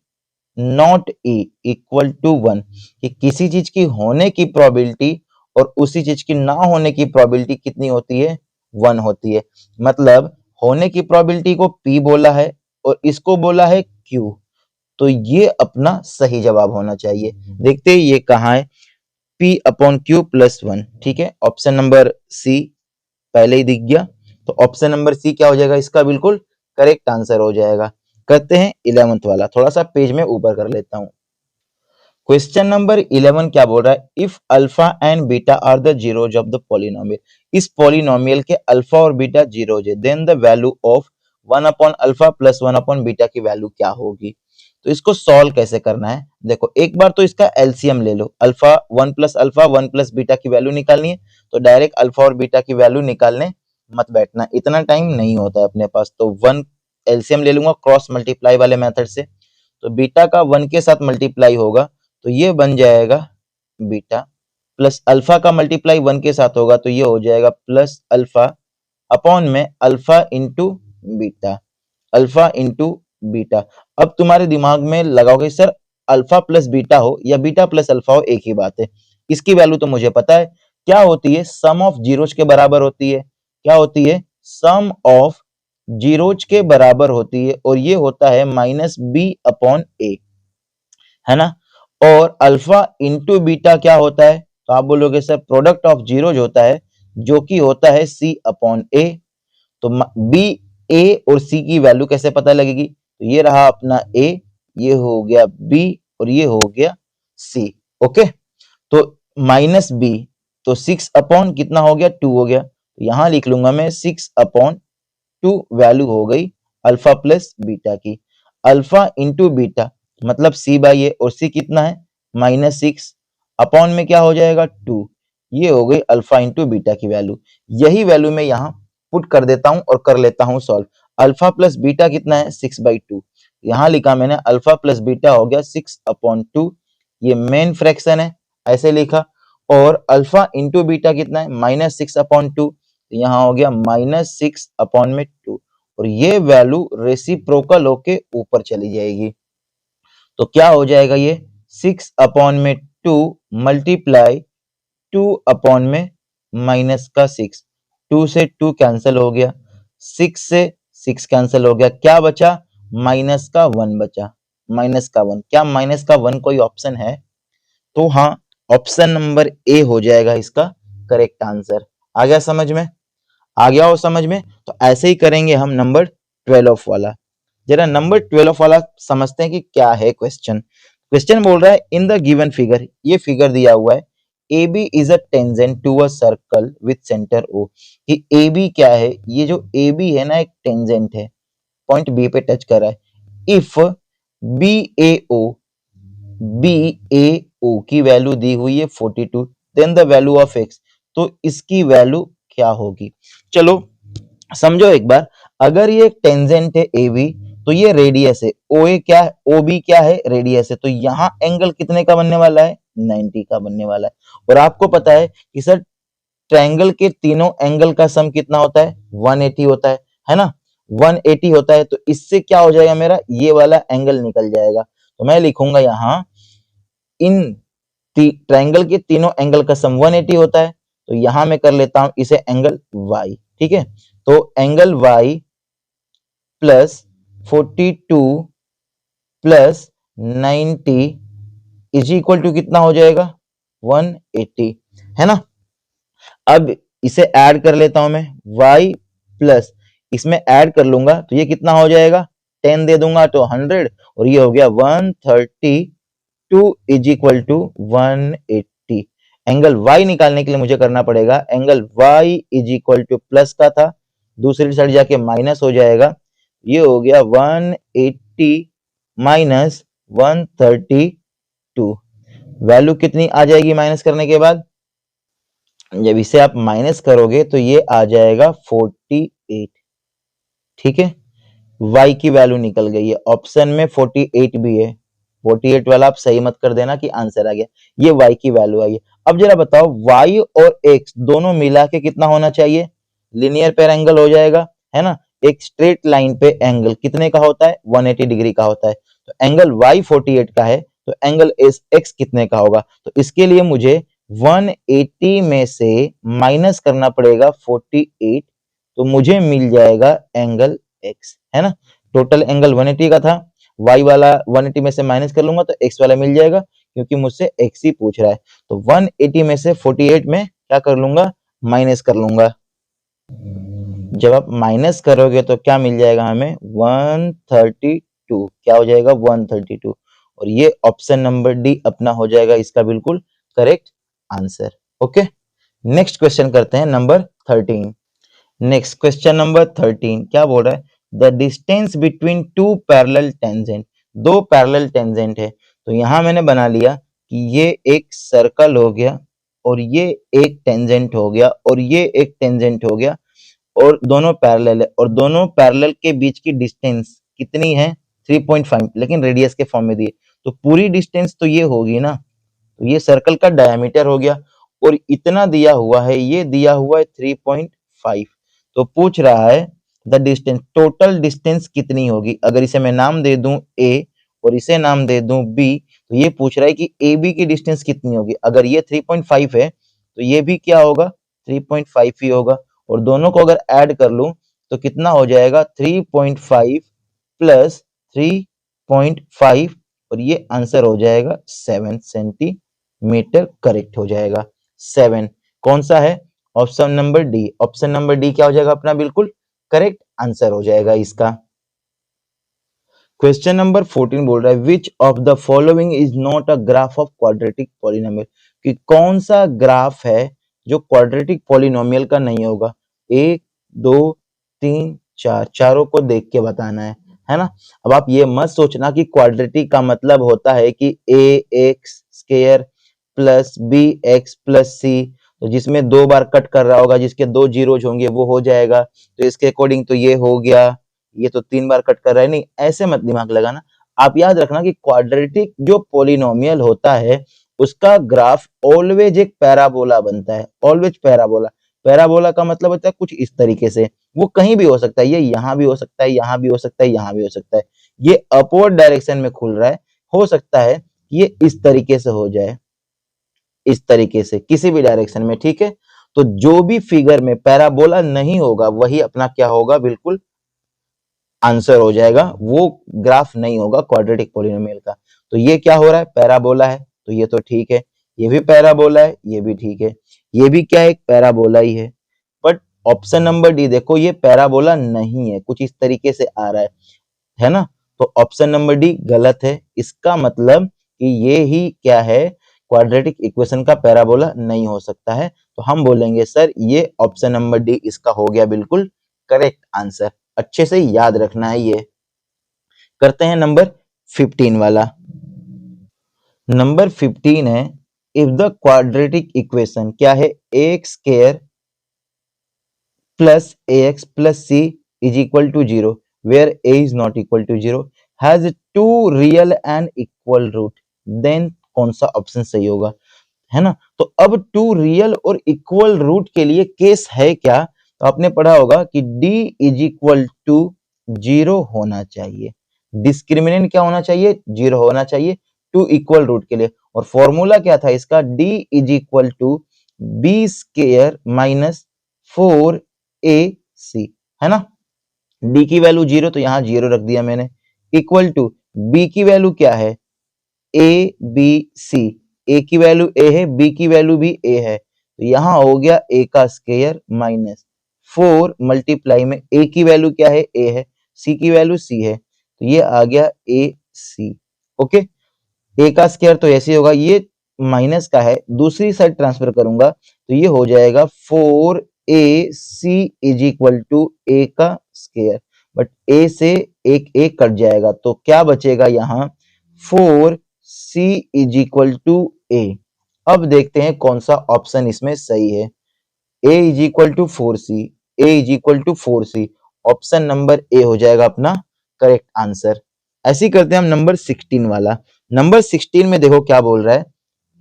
not E equal to 1, कि किसी चीज की होने की प्रोबेबिलिटी और उसी चीज की ना होने की प्रोबेबिलिटी कितनी होती है, 1 होती है। मतलब होने की प्रोबेबिलिटी को P बोला है और इसको बोला है Q, तो ये अपना सही जवाब होना चाहिए। देखते हैं ये कहाँ है, P अपॉन Q प्लस 1, ठीक है। ऑप्शन नंबर सी पहले ही दिख गया, तो ऑप्शन नंबर सी क्या हो जाएगा, इसका बिल्कुल करेक्ट आंसर हो जाएगा। करते हैं 11th वाला, थोड़ा सा पेज में ऊपर कर लेता हूं। क्वेश्चन नंबर 11 क्या बोल रहा है, if alpha and beta are the zeros of the polynomial, इस पॉलिनोमियल के अल्फा और बीटा जीरोज है, then the value of 1 upon alpha plus 1 upon beta की वैल्यू क्या होगी। तो इसको सॉल्व कैसे करना है, देखो एक बार तो इसका एलसीएम ले लो, alpha 1 plus alpha 1 plus beta की वैल्यू निकालनी है, तो डायरेक्ट अल्फा और बीटा की वैल्यू निकालने मत बैठना, इतना टाइम नहीं होता है अपने पास। तो 1 एलसीएम ले लूंगा क्रॉस मल्टीप्लाई वाले मेथड से, तो बीटा का 1 के साथ मल्टीप्लाई होगा तो ये बन जाएगा बीटा, प्लस अल्फा का मल्टीप्लाई 1 के साथ होगा तो ये हो जाएगा प्लस अल्फा अपॉन में alpha into beta, alpha into beta. अब तुम्हारे दिमाग में लगाओगे सर अल्फा प्लस बीटा हो या बीटा प्लस अल्फा हो एक ही बात है, इसकी वैल्यू तो मुझे पता है क्या होती है, सम ऑफ जीरोज के बराबर होती है। क्या होती है, सम ऑफ जीरोज के बराबर होती है, और ये होता है माइनस बी अपॉन ए, है ना। और अल्फा इंटू बीटा क्या होता है, तो आप बोलोगे सर प्रोडक्ट ऑफ जीरोज होता है, जो कि होता है सी अपॉन ए। तो बी, ए और सी की वैल्यू कैसे पता लगेगी, तो ये रहा अपना ए, ये हो गया बी और ये हो गया सी। ओके, तो माइनस बी, तो 6 अपॉन कितना हो गया, 2 हो गया, तो यहां लिख लूंगा मैं 6 अपॉन 2 वैल्यू हो गई अल्फा प्लस बीटा की। अल्फा इंटू बीटा मतलब सी बाई ए, और सी कितना है -6 अपॉन में क्या हो जाएगा 2, ये हो गई अल्फा इंटू बीटा की वैल्यू। यही वैल्यू मैं यहाँ पुट कर देता हूं और कर लेता हूं सॉल्व। अल्फा प्लस बीटा कितना है 6/2, यहाँ लिखा मैंने अल्फा प्लस बीटा हो गया 6 अपॉन 2, ये मेन फ्रैक्शन है ऐसे लिखा। और अल्फा इंटू बीटा कितना है -6 अपॉन 2, यहाँ हो गया -6 अपॉन में 2, और ये वैल्यू रेसिप्रोकल होके ऊपर चली जाएगी। तो क्या हो जाएगा ये 6 अपॉन में 2 मल्टीप्लाई 2 अपॉन में माइनस का 6, 2 से 2 कैंसिल हो गया, 6 से 6 कैंसिल हो गया, क्या बचा माइनस का 1 बचा, माइनस का 1। क्या माइनस का 1 कोई ऑप्शन है, तो हाँ ऑप्शन नंबर ए हो जाएगा इसका करेक्ट आंसर। आ गया समझ में, आ गया हो समझ में। तो ऐसे ही करेंगे हम नंबर 12 वाला। जरा नंबर 12 वाला समझते हैं कि क्या है क्वेश्चन। क्वेश्चन बोल रहा है इन द गिवन फिगर, ये फिगर दिया हुआ है, A B is a tangent to a circle with centre O, कि ए बी क्या है, ये जो ए बी है ना एक टेंजेंट है, पॉइंट बी पे टच कर रहा है। If B A O, B A O की वैल्यू दी हुई है 42, then the value of X, तो इसकी वैल्यू क्या होगी। चलो समझो एक बार, अगर ये टेंजेंट है ए बी तो ये रेडियस है, ओ ए क्या है, ओ बी क्या है रेडियस है, तो यहाँ एंगल कितने का बनने वाला है 90 का बनने वाला है। और आपको पता है कि सर ट्रायंगल के तीनों एंगल का सम कितना होता है 180 होता है ना, 180 होता है। तो इससे क्या हो जाएगा मेरा ये वाला एंगल निकल जाएगा, तो मैं लिखूंगा यहाँ इन ट्रायंगल के तीनों एंगल का सम 180 होता है, तो यहां मैं कर लेता हूं इसे एंगल y, ठीक है। तो angle y plus 42 plus 90 is equal to कितना हो जाएगा 180, है ना। अब इसे ऐड कर लेता हूं मैं, y प्लस इसमें ऐड कर लूंगा तो ये कितना हो जाएगा 10 दे दूंगा तो 100, और ये हो गया 132 is equal to 180। Angle y निकालने के लिए मुझे करना पड़ेगा, angle y is equal to plus का था, दूसरी साइड जाके माइनस हो जाएगा, ये हो गया 180 माइनस 132। वैल्यू कितनी आ जाएगी माइनस करने के बाद, जब इसे आप माइनस करोगे तो ये आ जाएगा 48, ठीक है। y की वैल्यू निकल गई है, ऑप्शन में 48 भी है, 48 वाला आप सही मत कर देना कि आंसर आ गया, ये y की वैल्यू आई है। अब जरा बताओ y और x दोनों मिला के कितना होना चाहिए, लीनियर पेर एंगल हो जाएगा, है ना। एक स्ट्रेट लाइन पे एंगल कितने का होता है 180 डिग्री का होता है, तो एंगल y 48 का है, तो एंगल x कितने का होगा। तो इसके लिए मुझे 180 में से माइनस करना पड़ेगा 48, तो मुझे मिल जाएगा एंगल एक्स, है ना। टोटल एंगल 180 का था, y वाला 180 में से माइनस कर लूंगा तो x वाला मिल जाएगा, क्योंकि मुझसे x ही पूछ रहा है। तो 180 में से 48 में क्या कर लूंगा, माइनस कर लूंगा। जब आप माइनस करोगे तो क्या मिल जाएगा हमें, 132, क्या हो जाएगा 132, और ये ऑप्शन नंबर डी अपना हो जाएगा इसका बिल्कुल correct answer. Okay, next question करते हैं नंबर 13। नेक्स्ट क्वेश्चन नंबर 13 क्या बोल रहा है, the distance between two parallel tangent, दो पैरेलल टेंजेंट है। तो यहां मैंने बना लिया कि ये एक सर्कल हो गया और ये एक टेंजेंट हो गया और ये एक टेंजेंट हो गया, और दोनों पैरेलल है, और दोनों पैरेलल के बीच की डिस्टेंस कितनी है, 3.5, लेकिन रेडियस के फॉर्म में दिए, तो पूरी डिस्टेंस तो ये होगी ना, तो ये सर्कल का डायमीटर हो गया, और इतना दिया हुआ है, ये दिया हुआ है 3.5। तो पूछ रहा है द डिस्टेंस, टोटल डिस्टेंस कितनी होगी। अगर इसे मैं नाम दे दूं ए और इसे नाम दे दूं बी, तो ये पूछ रहा है कि ए बी की डिस्टेंस कितनी होगी। अगर ये 3.5 है तो ये भी क्या होगा, 3.5 ही होगा, और दोनों को अगर ऐड कर लूं तो कितना हो जाएगा, 3.5 प्लस 3.5, और ये आंसर हो जाएगा 7 सेंटीमीटर, करेक्ट हो जाएगा 7। कौन सा है, option number D, option number D क्या हो जाएगा अपना बिल्कुल करेक्ट आंसर हो जाएगा इसका। क्वेश्चन नंबर 14 बोल रहा है which of the following is not a graph of quadratic polynomial, कि कौन सा ग्राफ है जो क्वाड्रेटिक पॉलिनोमियल का नहीं होगा। 1 2 3 4, चारों को देख के बताना है ना। अब आप ये मत सोचना कि क्वाड्रेटिक का मतलब होता है कि A X square plus B X plus C, तो जिसमें 2 बार कट कर रहा होगा, जिसके 2 जीरोज होंगे वो हो जाएगा, तो इसके अकॉर्डिंग तो ये हो गया, ये तो 3 बार कट कर रहा है, नहीं ऐसे मत दिमाग लगाना। आप याद रखना कि क्वाड्रेटिक जो पॉलिनोमियल होता है उसका ग्राफ ऑलवेज एक पैराबोला बनता है, ऑलवेज पैराबोला। पैराबोला का मतलब होता है कुछ इस तरीके से, वो कहीं भी हो सकता है, ये यहाँ भी हो सकता है, यहाँ भी हो सकता है, यहाँ भी हो सकता है, ये अपवर्ड डायरेक्शन में खुल रहा है, हो सकता है ये इस तरीके से हो जाए, इस तरीके से किसी भी डायरेक्शन में, ठीक है। तो जो भी फिगर में पैराबोला नहीं होगा वही अपना क्या होगा, बिल्कुल आंसर हो जाएगा, वो ग्राफ नहीं होगा क्वाड्रेटिक पॉलिनोमियल का। तो ये क्या हो रहा है, पैराबोला है, तो ये तो ठीक है, ये भी पैराबोला है, ये भी ठीक है, ये भी क्या है, एक पैराबोला ही है। बट ऑप्शन नंबर डी देखो, ये पैराबोला नहीं है, कुछ इस तरीके से आ रहा है ना। तो ऑप्शन नंबर डी गलत है, इसका मतलब कि ये ही क्या है, क्वाड्रेटिक इक्वेशन का पैराबोला नहीं हो सकता है। तो हम बोलेंगे सर ये ऑप्शन नंबर डी इसका हो गया बिल्कुल करेक्ट आंसर, अच्छे से याद रखना है ये। करते हैं नंबर 15 वाला। नंबर 15 है इफ द क्वाड्रेटिक इक्वेशन क्या है, x square plus ax plus c is equal to 0 where a is not equal to 0 has two real and equal root, then कौन सा ऑप्शन सही होगा, है ना। तो अब टू रियल और इक्वल रूट के लिए केस है क्या, तो आपने पढ़ा होगा कि d इज इक्वल टू 0 होना चाहिए, डिस्क्रिमिनेंट क्या होना चाहिए, 0 होना चाहिए टू इक्वल रूट के लिए। और फॉर्मूला क्या था इसका, d is equal to B square minus 4ac, है ना। d की वैल्यू 0 तो यहां 0 रख दिया मैंने, इक्वल टू b की वैल्यू क्या है, a b c, a की वैल्यू a है, b की वैल्यू भी a है, तो यहां हो गया a का स्क्वायर माइनस 4 मल्टीप्लाई में a की वैल्यू क्या है, a है, c की वैल्यू c है, तो ये आ गया a c। ओके, a का स्क्वायर तो ऐसे होगा, ये माइनस का है, दूसरी साइड ट्रांसफर करूंगा तो ये हो जाएगा 4ac is equal to a का स्क्वायर, बट a से एक एक कट जाएगा तो क्या बचेगा यहाँ, 4c is equal to a। अब देखते हैं कौन सा ऑप्शन इसमें सही है, a is equal to 4c, a is equal to 4c, option number A हो जाएगा अपना करेक्ट आंसर। ऐसे ही करते हैं हम नंबर 16 वाला। नंबर 16 में देखो क्या बोल रहा है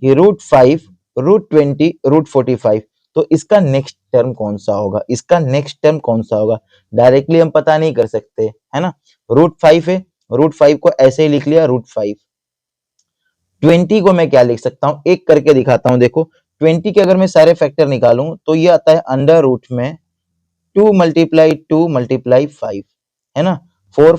कि √5 √20 √45, तो इसका नेक्स्ट टर्म कौन सा होगा, इसका नेक्स्ट टर्म कौन सा होगा, डायरेक्टली हम पता नहीं कर सकते, है ना। √5 है, √5 को ऐसे ही लिख लिया √5। 20 को मैं क्या लिख सकता हूं, एक करके दिखाता हूं, देखो 20 के अगर मैं सारे फैक्टर निकालूं तो ये आता है अंडर रूट में 2 मल्टीप्लाई 5, है ना। 4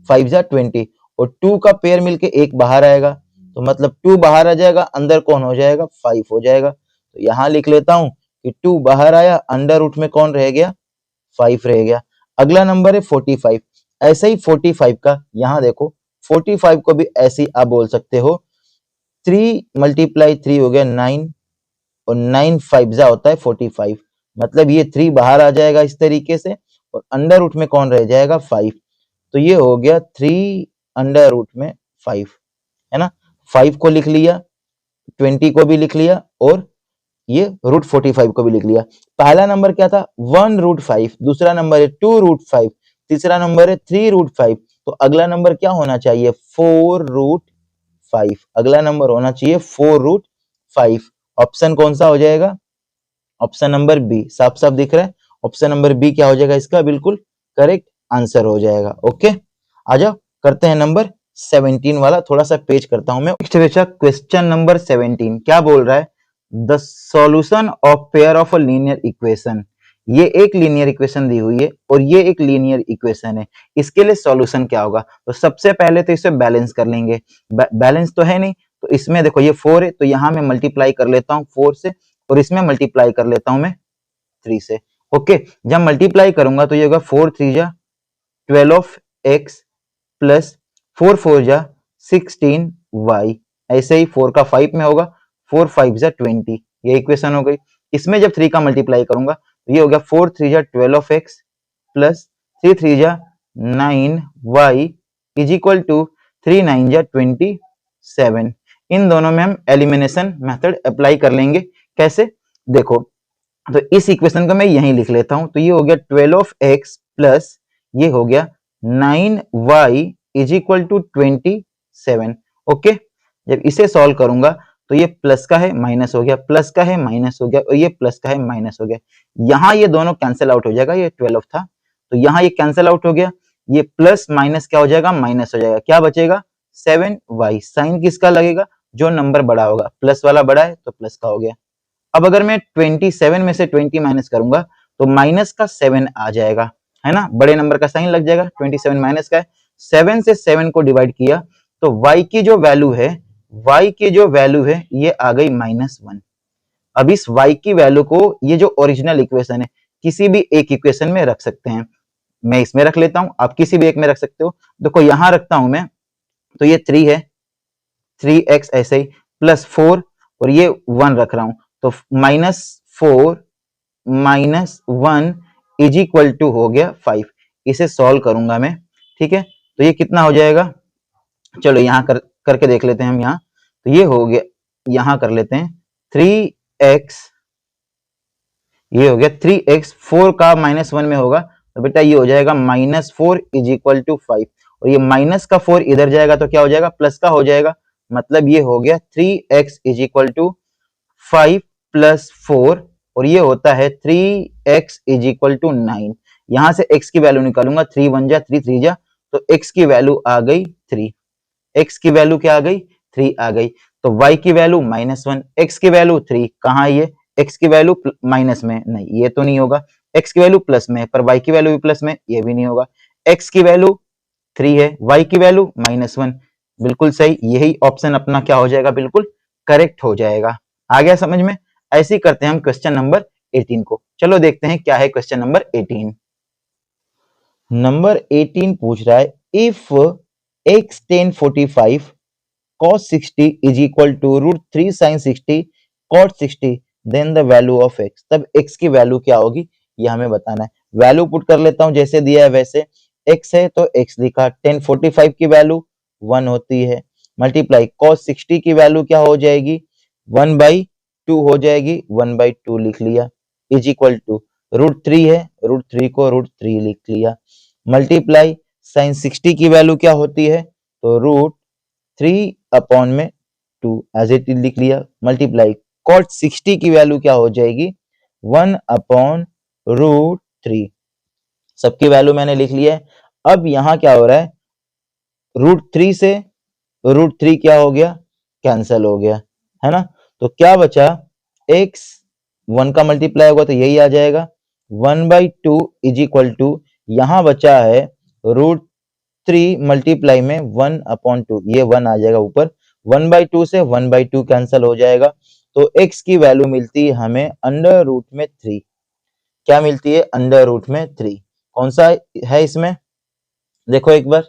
5 जा 20 और 2 का पेयर मिलके एक बाहर आएगा, तो मतलब 2 बाहर आ जाएगा, अंदर कौन हो जाएगा, 5 हो जाएगा। तो यहाँ लिख लेता हूं कि 2 बाहर आया, अंडर रूट में कौन रह गया, 5 रह गया। अगला नंबर है 45। ऐसे ही 45 का यहाँ देखो, 45 को भी ऐसे ही आप बोल सकते हो 3 मल्टीप्लाई 3 हो गया 9 और 9 5 जा होता है 45, मतलब ये 3 बाहर आ जाएगा इस तरीके से और अंडर रूट में कौन रह जाएगा, 5। तो ये हो गया 3 अंडर रूट में 5, है ना। 5 को लिख लिया, 20 को भी लिख लिया और ये रूट 45 को भी लिख लिया। पहला नंबर क्या था, 1 रूट 5, दूसरा नंबर है 2 रूट 5, तीसरा नंबर है 3 रूट 5। तो अगला नंबर क्या होना चाहिए, 4 रूट 5। अगला नंबर होना चाहिए 4 रूट 5। ऑप्शन कौन सा हो जाएगा, ऑप्शन नंबर बी। साफ साफ दिख रहा है, ऑप्शन नंबर बी क्या हो जाएगा, इसका बिल्कुल करेक्ट आंसर हो जाएगा। ओके, आ जाओ करते हैं नंबर 17 वाला, थोड़ा सा पेज करता हूं मैं। नेक्स्ट बेचा क्वेश्चन नंबर 17 क्या बोल रहा है, the solution of pair of a linear equation. ये एक लीनियर इक्वेशन दी हुई है और ये एक लीनियर इक्वेशन है, इसके लिए सॉल्यूशन क्या होगा। तो सबसे पहले तो इसे बैलेंस कर लेंगे, बैलेंस तो है नहीं, तो इसमें देखो ये 4 है, तो यहाँ मैं मल्टीप्लाई कर लेता हूँ 4 से और इसमें मल्टीप्लाई कर लेता हूं मैं 3 से। ओके, जब मल्टीप्लाई करूंगा तो ये होगा 4 3 जा 12x प्लस 4 4 जा 16y। ऐसे ही 4 का 5 में होगा, 4 5 जा 20, ये इक्वेशन हो गई। इसमें जब 3 का मल्टीप्लाई करूंगा तो ये हो गया 4 3 जा 12x प्लस 3 3 जा 9y इज इक्वल टू 3 9 जा 27। इन दोनों में हम एलिमिनेशन मेथड अप्लाई कर लेंगे। कैसे, देखो, तो इस इक्वेशन को मैं यहीं लिख लेता हूं, तो ये हो गया 12x प्लस ये हो गया 9y is equal to 27। Okay, जब इसे सॉल्व करूंगा तो ये प्लस का है माइनस हो गया, प्लस का है माइनस हो गया और ये प्लस का है माइनस हो गया। यहाँ ये दोनों कैंसिल आउट हो जाएगा, ये 12 था तो यहाँ ये कैंसिल आउट हो गया, ये प्लस माइनस क्या हो जाएगा, माइनस हो जाएगा, क्या बचेगा 7y। साइन किसका लगेगा, जो नंबर बड़ा होगा, प्लस वाला बड़ा है तो प्लस का हो गया। अब अगर मैं 27 में से 20 माइनस करूंगा तो माइनस का 7 आ जाएगा, है ना, बड़े नंबर का साइन लग जाएगा, 27 माइनस का है, 7 से 7 को डिवाइड किया तो y की जो वैल्यू है, y की जो वैल्यू है ये आ गई -1। अब इस y की वैल्यू को ये जो ओरिजिनल इक्वेशन है किसी भी एक इक्वेशन में रख सकते हैं, मैं इसमें रख लेता हूं, आप किसी भी एक में रख सकते हो। देखो यहां रखता हूं मैं, तो ये 3 है, 3x ऐसे ही प्लस 4 और ये 1 रख रहा हूं, तो -4 -1 इज इक्वल टू हो गया 5। इसे सॉल्व करूंगा मैं, ठीक है, तो ये कितना हो जाएगा, चलो यहां करके देख लेते हैं हम। यहाँ तो ये हो गया, यहां कर लेते हैं 3x, ये हो गया 3x, 4 का -1 में होगा तो बेटा ये हो जाएगा -4 इज इक्वल टू 5 और ये माइनस का 4 इधर जाएगा तो क्या हो जाएगा, प्लस का हो जाएगा, मतलब ये हो गया 3x is equal to 5 plus 4 और ये होता है 3x इज इक्वल टू 9। यहां से x की वैल्यू निकालूंगा, 3 1 जा 3 3 जा, तो x की वैल्यू आ गई 3, x की वैल्यू क्या आ गई, 3 आ गई। तो y की वैल्यू -1, x की वैल्यू 3, कहाँ ये x की वैल्यू माइनस में, नहीं ये तो नहीं होगा, x की वैल्यू प्लस में, पर y की वैल्यू भी प्लस में, ये भी नहीं होगा। x की वैल्यू 3 है, y की वैल्यू -1, बिल्कुल सही, यही ऑप्शन अपना क्या हो जाएगा, बिल्कुल करेक्ट हो जाएगा। आ गया समझ में। ऐसे ही करते हैं हम क्वेश्चन नंबर 18 को। चलो देखते हैं क्या है क्वेश्चन नंबर 18। नंबर 18 पूछ रहा है, if x tan 45 cos 60 is equal to √3 sin 60 cot 60 then the value of x। तब x की वैल्यू क्या होगी ये हमें बताना है। वैल्यू पुट कर लेता हूं, जैसे दिया है वैसे, x है तो x लिखा, tan 45 की वैल्यू 1 होती है, मल्टीप्लाई cos 60 की वैल्यू क्या हो जाएगी, 1/2 हो जाएगी, 1/2 लिख लिया, इज इक्वल टू √3 है, √3 को √3 लिख लिया, मल्टीप्लाई साइन 60 की वैल्यू क्या होती है, तो √3/2 एज इट इज लिख लिया, मल्टीप्लाई कॉट 60 की वैल्यू क्या हो जाएगी, 1/√3। सबकी वैल्यू मैंने लिख लिया है। अब यहां क्या हो रहा है, √3 से √3 क्या हो गया, कैंसल हो गया, है ना। तो क्या बचा, x 1 का मल्टीप्लाई होगा तो यही आ जाएगा 1/2 इज इक्वल टू, यहां बचा है √3 मल्टीप्लाई में 1/2, ये 1 आ जाएगा ऊपर, 1/2 से 1/2 कैंसिल हो जाएगा, तो x की वैल्यू मिलती है हमें √3। क्या मिलती है? √3। कौन सा है इसमें? देखो एक बार,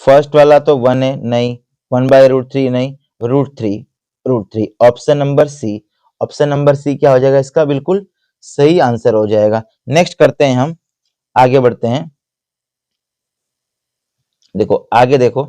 फर्स्ट वाला तो 1 है, नहीं, 1/√3 नहीं, √3। Option number C, option number C क्या हो जाएगा इसका? बिल्कुल सही आंसर हो जाएगा। नेक्स्ट करते हैं, हम आगे बढ़ते हैं। देखो आगे देखो,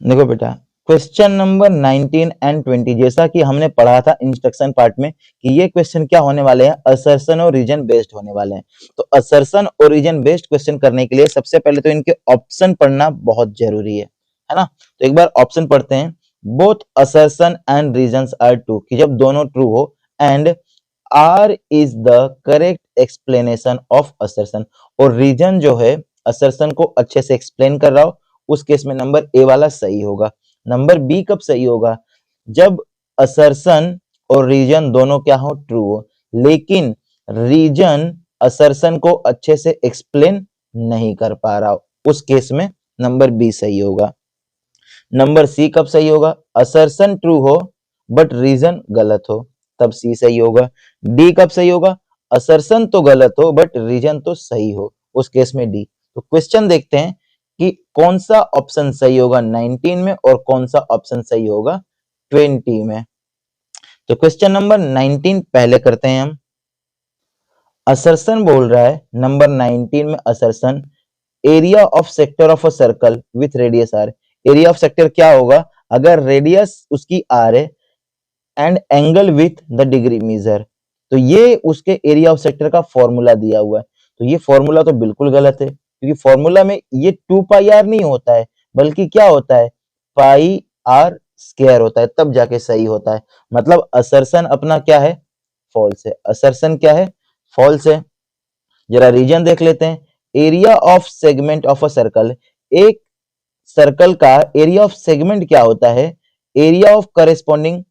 देखो बेटा, क्वेश्चन नंबर 19 एंड 20, जैसा कि हमने पढ़ा था इंस्ट्रक्शन पार्ट में कि ये क्वेश्चन क्या होने वाले हैं, असर्शन और रीजन बेस्ड होने वाले हैं। तो असर्शन और रीजन बेस्ड क्वेश्चन करने के लिए सबसे पहले तो इनके ऑप्शन पढ़ना बहुत जरूरी है ना। तो एक बार ऑप्शन पढ़ते हैं। Both assertion and reasons are true, कि जब दोनों ट्रू हो, and R is the correct explanation of assertion, और रीजन जो है असर्शन को अच्छे से एक्सप्लेन कर रहा हो, उस केस में नंबर ए वाला सही होगा। नंबर बी कब सही होगा? जब असर्शन और रीजन दोनों क्या हो? ट्रू हो, लेकिन रीजन असर्शन को अच्छे से एक्सप्लेन नहीं कर पा रहा हो, उस केस में नंबर बी सही होगा। नंबर सी कब सही होगा? असर्शन ट्रू हो बट रीजन गलत हो, तब सी सही होगा। डी कब सही होगा? असर्शन तो गलत हो बट रीजन तो सही हो, उस केस में डी। तो क्वेश्चन देखते हैं कि कौन सा ऑप्शन सही होगा 19 में और कौन सा ऑप्शन सही होगा 20 में। तो क्वेश्चन नंबर 19 पहले करते हैं हम। असर्शन बोल रहा है नंबर 19 में, assertion area of sector of a circle with radius R. Area of sector क्या होगा? अगर रेडियस उसकी आर है and angle with the degree measure, तो ये उसके एरिया ऑफ सेक्टर का फॉर्मूला दिया हुआ है। तो ये फॉर्मूला तो बिल्कुल गलत है, क्योंकि फॉर्मूला में ये 2πr नहीं होता है, बल्कि क्या होता है? पाई आर स्क्वायर होता है, तब जाके सही होता है। मतलब असर्शन अपना क्या है? फॉल्स है। असर्शन क्या है? फॉल्स है। जरा रीजन देख लेते हैं। Area of segment of a circle, एक सर्कल का एरिया ऑफ सेगमेंट क्या होता है? एरिया ऑफ करेस्पॉन्डिंग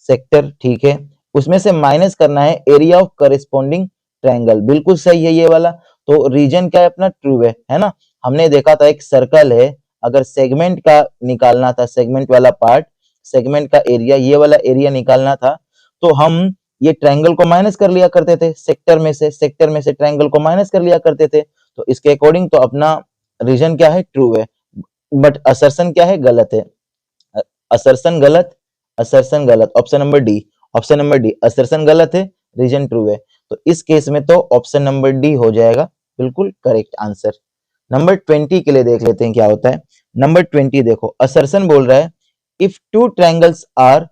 सेक्टर, ठीक है, उसमें से माइनस करना है एरिया ऑफ करेस्पॉन्डिंग ट्रायंगल, बिल्कुल सही है ये वाला। तो रीजन क्या है अपना? ट्रू है ना। हमने देखा था एक सर्कल है, अगर सेगमेंट का निकालना था, सेगमेंट वाला पार्ट, सेगमेंट का एरिया, ये वाला एरिया निकालना था, तो हम ये ट्रायंगल को माइनस कर लिया करते थे, सेक्टर में से ट्रायंगल को माइनस कर लिया करते थे। तो इसके अकॉर्डिंग तो अपना रीजन क्या है? ट्रू है, बट असर्शन क्या है? गलत है। असर्शन गलत, असर्शन गलत, option number D, option number D, assertion गलत है, रीजन ट्रू है। तो इस केस में तो ऑप्शन नंबर डी हो जाएगा बिल्कुल करेक्ट आंसर। नंबर 20 के लिए देख लेते हैं क्या होता है। नंबर 20 देखो, असर्शन बोल रहा है if two triangles are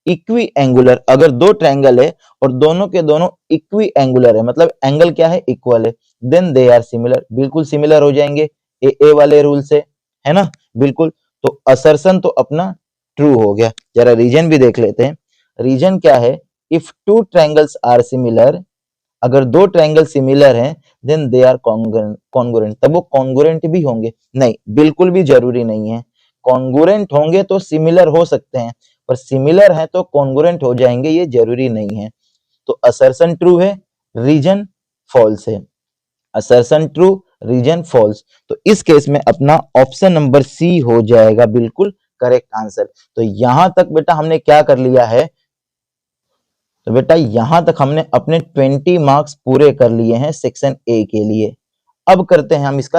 equiangular, अगर दो ट्रायंगल है और दोनों के दोनों इक्वी एंगुलर है, मतलब एंगल क्या है? इक्वल है, देन दे आर सिमिलर, बिल्कुल सिमिलर हो जाएंगे ए वाले रूल से, है ना, बिल्कुल। तो असर्शन तो अपना ट्रू हो गया। जरा रीजन भी देख लेते हैं। रीजन क्या है? If two triangles are similar, अगर दो ट्रायंगल सिमिलर हैं, देन दे आर कॉन्ग्रुएंट, तब वो कॉन्ग्रुएंट भी होंगे? नहीं, बिल्कुल भी जरूरी नहीं है। कॉन्ग्रुएंट होंगे तो सिमिलर हो सकते हैं, पर सिमिलर है तो कॉन्ग्रुएंट हो जाएंगे, ये जरूरी नहीं है। तो असर्शन ट्रू है, रीजन फॉल्स है। Assertion true, reason false. तो इस केस में अपना ऑप्शन नंबर सी हो जाएगा बिल्कुल करेक्ट आंसर। तो यहां तक बेटा हमने क्या कर लिया है? तो बेटा यहां तक हमने अपने 20 मार्क्स पूरे कर लिए हैं सेक्शन ए के लिए। अब करते हैं हम इसका